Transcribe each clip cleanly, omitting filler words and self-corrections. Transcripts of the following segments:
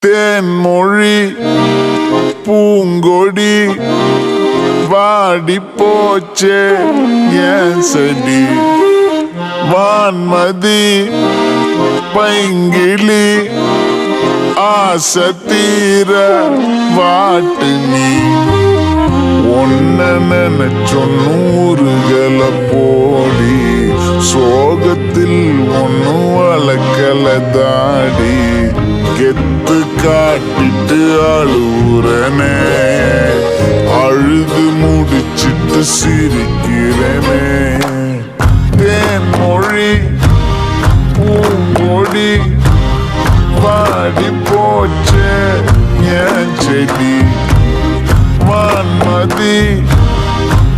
தேன்மொழி பூங்கொடி வாடி போச்சே ஏன் செடி வான்மதி பைங்கிளி ஆசை தீர வாட்டு நீ ஒன்ன நினைச்சொ நூறுகளை போடி சோகத்தில் ஒன்னும் வளர்க்கல தாடி கெத்து காட்டிட்டு அழுவுறனே அழுது முடிச்சிட்டு சிரிக்கிறனே தேன்மொழி பூங்கொடி வாடி போச்சே ஏன் செடி வான்மதி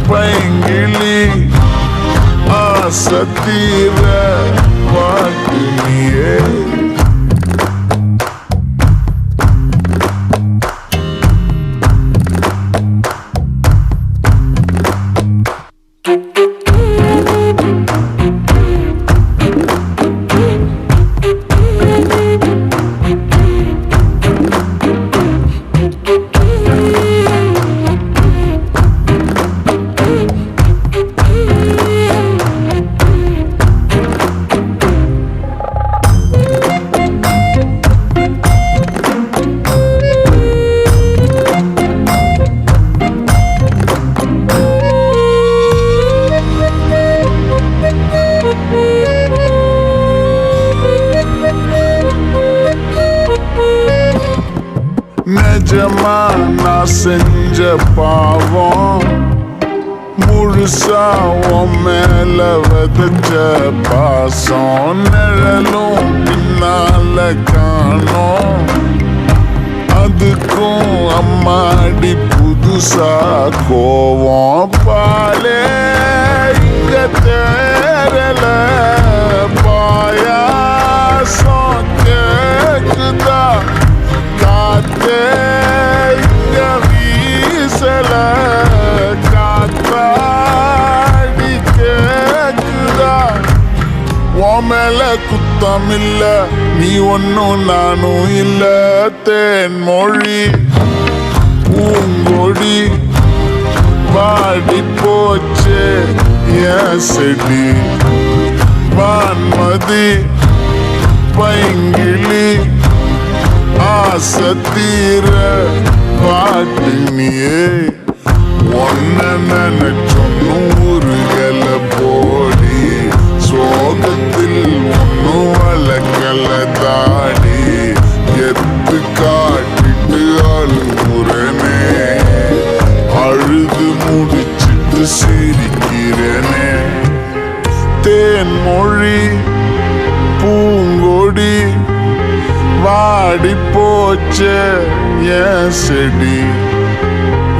பைங்கிளி ஆசை தீர வாட்டு நீயே நிஜமா நான் செஞ்ச பாவம் முழுசா உன் மேல விதைச்ச பாசம் நிழலும் பின்னால காணோம் அதுக்கும் அம்மாடி புதுசா கோவம் பாலே இங்க தேரல பாயாசம் கேக்குதா காத்தே இங்க வீசல காத்தாடி கேக்குதா உன் மேல குத்தம் இல்ல நீ ஒன்னும் நானும் இல்ல தேன்மொழி பூங்கொடி வாடி போச்சே ஏன் செடி வான்மதி பைங்கிளி ஆசை தீர வாட்டு நீயே ஒன்ன நினைச்சொ நூறுகளை போடி சோகத்தில் ஒன்னும் வளர்க்கல தாடி எத்து காட்டிட்டு அழுகுறனே அழுது முடிச்சிட்டு சிரிக்கிறனே தேன்மொழி பூங்கொடி வாடி போச்சே ஏன் செடி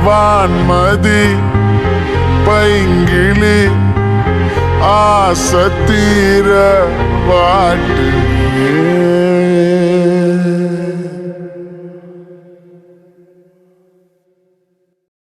வான்மதி பைங்கிளி ஆசை தீர வாட்டு